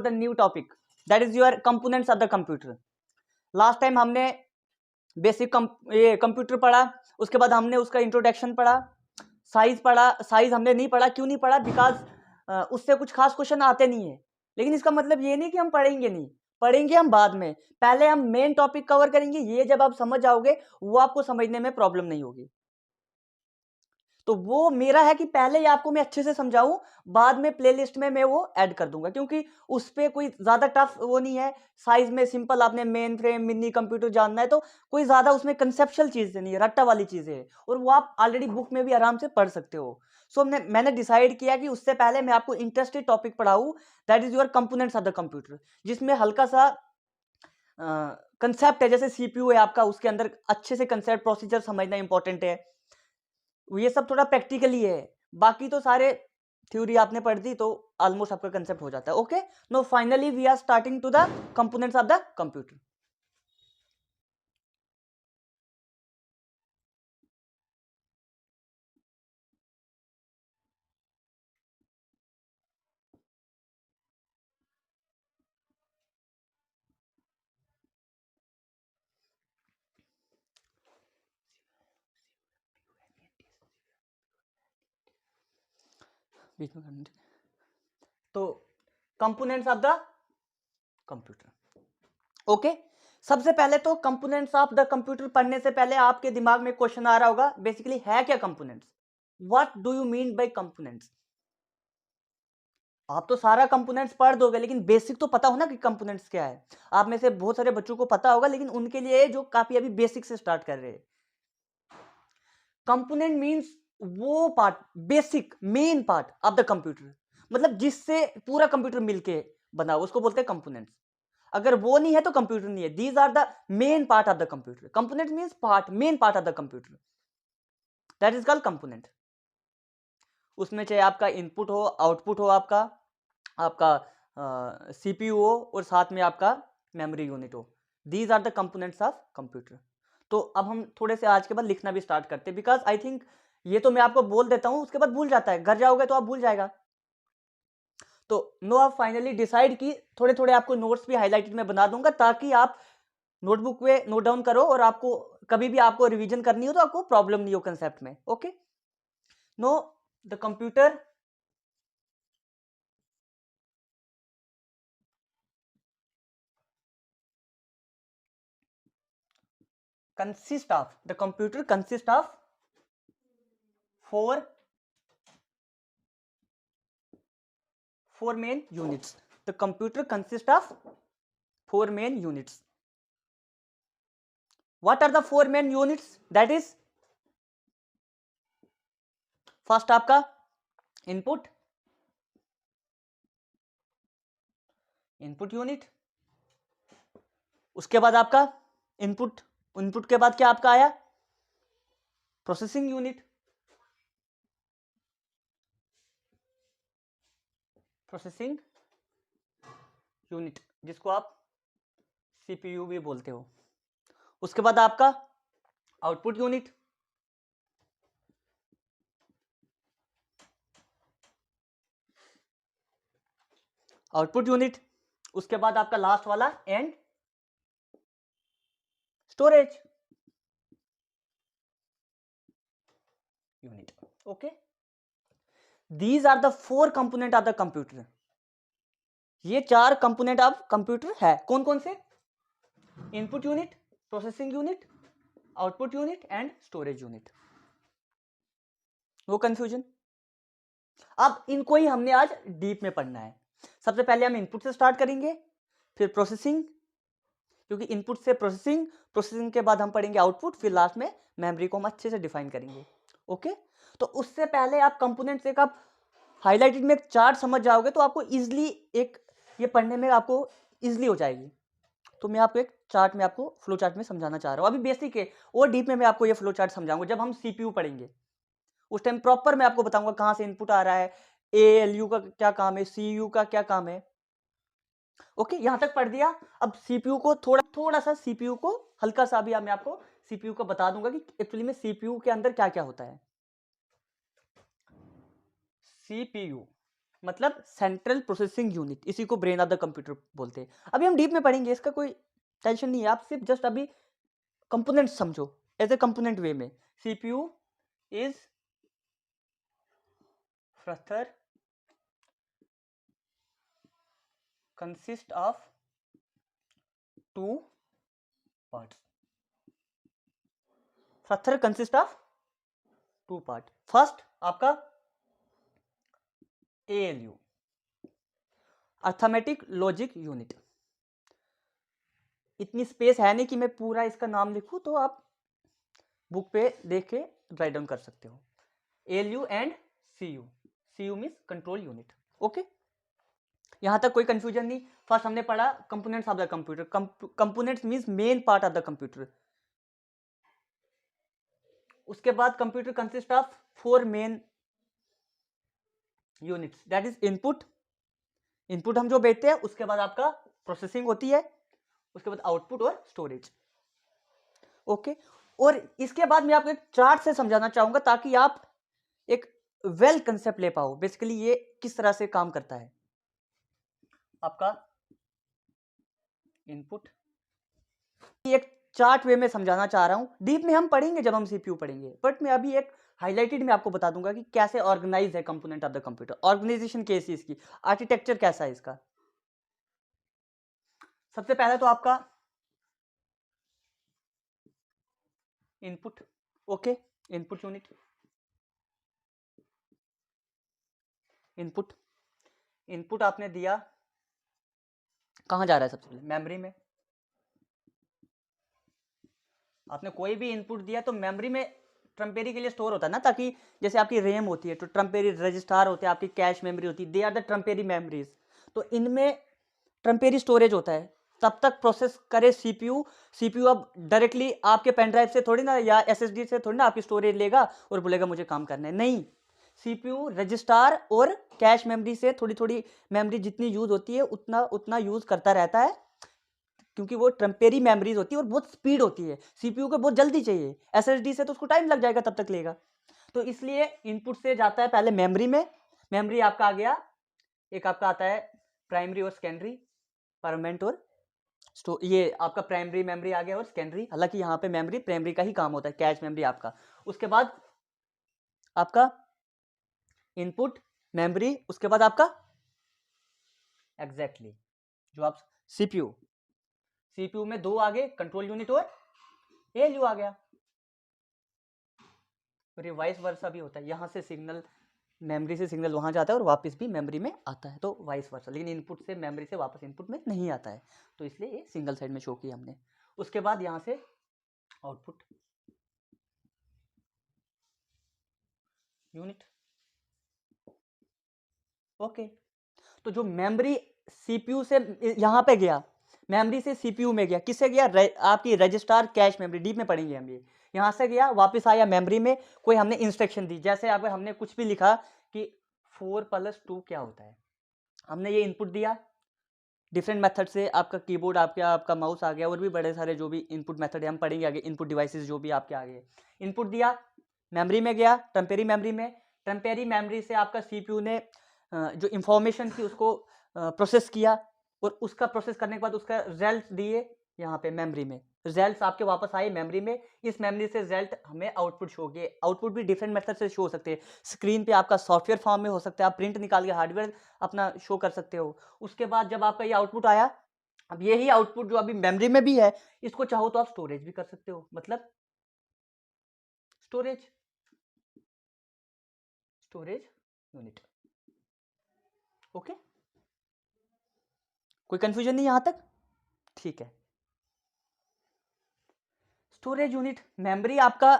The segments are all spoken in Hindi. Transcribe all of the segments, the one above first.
The new topic that is your components of the computer. Last time हमने बेसिक कंप्यूटर पढ़ा, उसके बाद हमने उसका इंट्रोडक्शन पढ़ा, साइज पढ़ा। साइज हमने नहीं पढ़ा, क्यों नहीं पढ़ा? बिकॉज उससे कुछ खास क्वेश्चन आते नहीं है। लेकिन इसका मतलब ये नहीं कि हम पढ़ेंगे नहीं, पढ़ेंगे हम बाद में। पहले हम मेन टॉपिक कवर करेंगे, ये जब आप समझ जाओगे वो आपको समझने में प्रॉब्लम नहीं होगी। तो वो मेरा है कि पहले ही आपको मैं अच्छे से समझाऊं, बाद में प्लेलिस्ट में मैं वो ऐड कर दूंगा, क्योंकि उस पर कोई ज्यादा टफ वो नहीं है। साइज में सिंपल, आपने मेन फ्रेम मिनी कंप्यूटर जानना है तो कोई ज्यादा उसमें कंसेप्चुअल चीजें नहीं है, रट्टा वाली चीजें है, और वो आप ऑलरेडी बुक में भी आराम से पढ़ सकते हो। सो मैंने डिसाइड किया कि उससे पहले मैं आपको इंटरेस्टेड टॉपिक पढ़ाऊं, that is your components of the computer, जिसमें हल्का सा कंसेप्ट है। जैसे सीपीयू है आपका, उसके अंदर अच्छे से कंसेप्ट प्रोसीजर समझना इंपॉर्टेंट है। ये सब थोड़ा प्रैक्टिकली है, बाकी तो सारे थ्योरी आपने पढ़ दी तो ऑलमोस्ट आपका कंसेप्ट हो जाता है। Okay, no finally we are starting to the components of the computer. बीच में करना, तो components of the computer. Okay, सबसे पहले तो कंपोनेंट्स ऑफ द कंप्यूटर पढ़ने से पहले आपके दिमाग में क्वेश्चन आ रहा होगा, बेसिकली है क्या components? What do you mean by components? आप तो सारा कंपोनेंट्स पढ़ दोगे, लेकिन बेसिक तो पता हो ना कि कंपोनेंट्स क्या है। आप में से बहुत सारे बच्चों को पता होगा, लेकिन उनके लिए जो काफी अभी बेसिक से स्टार्ट कर रहे हैं। कंपोनेंट मींस वो part, basic main part of the computer, मतलब जिससे पूरा कंप्यूटर मिलके बना हो, उसको बोलते हैं कंपोनेंट्स। अगर वो नहीं है तो कंप्यूटर नहीं है। These are the main part of the computer. Component means part, main part of the computer, that is called component. उसमें चाहे आपका इनपुट हो, आउटपुट हो, आपका सीपीयू हो, और साथ में आपका मेमोरी यूनिट हो। These are the components of computer. तो अब हम थोड़े से आज के बाद लिखना भी स्टार्ट करते हैं, बिकॉज आई थिंक ये तो मैं आपको बोल देता हूं, उसके बाद भूल जाता है, घर जाओगे तो आप भूल जाएगा। तो नो, आप फाइनली डिसाइड की थोड़े थोड़े आपको नोट्स भी हाईलाइटेड में बना दूंगा, ताकि आप नोटबुक पे नोट डाउन करो, और आपको कभी भी आपको रिवीजन करनी हो तो आपको प्रॉब्लम नहीं हो कंसेप्ट में। Okay, no, the computer the computer consists of four main units. The computer consists of four main units. What are the four main units? That is, first आपका input unit, उसके बाद आपका इनपुट के बाद क्या आपका आया? प्रोसेसिंग यूनिट, जिसको आप सीपीयू भी बोलते हो। उसके बाद आपका आउटपुट यूनिट, उसके बाद आपका लास्ट वाला and storage unit. Okay, these are the four component of the computer. ये चार कंपोनेंट ऑफ कंप्यूटर है। कौन कौन से? Input unit, processing unit, output unit and storage unit. वो कंफ्यूजन? अब इनको ही हमने आज डीप में पढ़ना है। सबसे पहले हम इनपुट से स्टार्ट करेंगे, फिर प्रोसेसिंग, क्योंकि इनपुट से प्रोसेसिंग के बाद हम पढ़ेंगे आउटपुट, फिर लास्ट में मेमोरी को हम अच्छे से डिफाइन करेंगे। ओके, तो उससे पहले आप कंपोनेंट्स एक आप हाईलाइटेड में एक चार्ट समझ जाओगे तो आपको इजिली एक ये पढ़ने में आपको इजिली हो जाएगी। तो मैं आपको एक चार्ट में आपको फ्लो चार्ट में समझाना चाह रहा हूँ। अभी बेसिक है, और डीप में मैं आपको ये फ्लो चार्ट समझाऊंगा। जब हम सीपीयू पढ़ेंगे उस टाइम प्रॉपर मैं आपको बताऊंगा कहां से इनपुट आ रहा है, एएलयू का क्या काम है, सीयू का क्या काम है। ओके, यहां तक पढ़ दिया। अब सीपीयू को थोड़ा सा सीपीयू को हल्का सा भी मैं आपको सीपीयू को बता दूंगा कि एक्चुअली में सीपीयू के अंदर क्या क्या होता है। सीपीयू मतलब सेंट्रल प्रोसेसिंग यूनिट, इसी को ब्रेन ऑफ द कंप्यूटर बोलते हैं। अभी हम डीप में पढ़ेंगे, इसका कोई टेंशन नहीं है, आप सिर्फ जस्ट अभी कंपोनेंट समझो एज ए कंपोनेंट वे में। CPU is further consist of two parts, further consist of two part. First आपका ALU, अर्थमेटिक लॉजिक यूनिट। इतनी स्पेस है नहीं कि मैं पूरा इसका नाम लिखूं, तो आप बुक पे देख के राइट डाउन कर सकते हो। ALU and CU, CU means control unit. Okay, यहां तक कोई कंफ्यूजन नहीं। फर्स्ट हमने पढ़ा components of the computer. Components means main part of the computer. उसके बाद computer consist of 4 main units, that is input, input हम जो भेजते हैं, उसके बाद आपका प्रोसेसिंग होती है, उसके बाद आउटपुट और स्टोरेज। ओके, और इसके बाद मैं आपको एक चार्ट से समझाना चाहूंगा ताकि आप एक वेल कंसेप्ट ले पाओ बेसिकली ये किस तरह से काम करता है। आपका इनपुट, एक चार्ट वे में समझाना चाह रहा हूं, डीप में हम पढ़ेंगे जब हम सीपीयू पढ़ेंगे, बट मैं अभी एक हाइलाइटेड में आपको बता दूंगा कि कैसे ऑर्गेनाइज है component of the computer, organization कैसी इसकी, आर्किटेक्चर कैसा है इसका। सबसे पहले तो आपका input. Okay, input unit, input, input आपने दिया, कहां जा रहा है सबसे पहले, मेमोरी में। आपने कोई भी इनपुट दिया तो मेमोरी में ट्रम्पेरी के लिए स्टोर होता है ना, ताकि जैसे आपकी रैम होती है तो ट्रम्पेरी रजिस्टर होते हैं, आपकी कैश मेमोरी होती है, दे आर द ट्रम्पेरी मेमोरीज। तो इनमें ट्रम्पेरी स्टोरेज होता है, तब तक प्रोसेस करे सीपीयू। सीपीयू अब डायरेक्टली आपके पेन ड्राइव से थोड़ी ना या एसएसडी से थोड़ी ना आपकी स्टोरेज लेगा और बोलेगा मुझे काम करना है, नहीं। सीपीयू रजिस्टर और कैश मेमोरी से थोड़ी थोड़ी मेमोरी जितनी यूज होती है उतना उतना यूज करता रहता है, क्योंकि वो ट्रम्पेरी मेमोरीज होती है और बहुत स्पीड होती है, सीपीयू को बहुत जल्दी चाहिए, एसएसडी से तो उसको टाइम लग जाएगा, तब तक लेगा। तो इसलिए इनपुट से जाता है पहले मेमोरी में। मेमोरी आपका आ गया, एक आपका आता है प्राइमरी और सेकेंडरी, परमानेंट और ये आपका प्राइमरी मेमोरी आ गया और सेकेंडरी, हालांकि यहाँ पे मेमोरी प्राइमरी का ही काम होता है, कैश मेमोरी आपका। उसके बाद आपका इनपुट मेमोरी, उसके बाद आपका एग्जैक्टली जो आप सीपीयू, सीपीयू में दो आ गए, कंट्रोल यूनिट और एएलयू आ गया। और ये वाइस वर्सा भी होता है, यहां से सिग्नल मेमोरी से सिग्नल वहां जाता है और वापस भी मेमोरी में आता है, तो वाइस वर्सा। लेकिन इनपुट से मेमोरी से वापस इनपुट में नहीं आता है, तो इसलिए ये सिंगल साइड में शो किया हमने। उसके बाद यहां से आउटपुट यूनिट। ओके, तो जो मेमोरी सीपीयू से यहां पे गया, मेमोरी से सीपीयू में गया, किससे गया, आपकी रजिस्टर कैश मेमोरी, डीप में पढ़ेंगे हम ये। यहां से गया, वापस आया मेमोरी में, कोई हमने इंस्ट्रक्शन दी, जैसे अगर हमने कुछ भी लिखा कि 4+2 क्या होता है, हमने ये इनपुट दिया डिफरेंट मेथड से, आपका कीबोर्ड आपका माउस आ गया, और भी बड़े सारे जो भी इनपुट मेथड है हम पढ़ेंगे आगे, इनपुट डिवाइसेस जो भी आपके आ गए। इनपुट दिया, मेमोरी में गया, टेम्पेरी मेमोरी में, टेम्पेरी मेमोरी से आपका सीपीयू ने जो इंफॉर्मेशन थी उसको प्रोसेस किया, और उसका प्रोसेस करने के बाद उसका रिजल्ट दिए यहाँ पे मेमोरी में, रिजल्ट्स आपके वापस आए मेमोरी में। इस मेमोरी से रिजल्ट हमें आउटपुट शो किए। आउटपुट भी डिफरेंट मेथड से शो हो सकते हैं, स्क्रीन पे आपका सॉफ्टवेयर फॉर्म में हो सकता है, आप प्रिंट निकाल के हार्डवेयर अपना शो कर सकते हो। उसके बाद जब आपका ये आउटपुट आया, अब यही आउटपुट जो अभी मेमोरी में भी है, इसको चाहो तो आप स्टोरेज भी कर सकते हो, मतलब स्टोरेज, स्टोरेज यूनिट। ओके, कोई कंफ्यूजन नहीं यहां तक, ठीक है। स्टोरेज यूनिट, मेमोरी आपका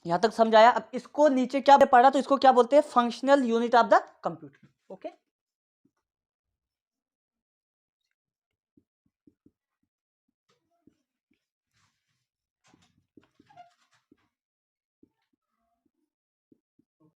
यहां तक समझाया। अब इसको नीचे क्या पढ़ा, तो इसको क्या बोलते हैं, functional unit of the computer. Okay,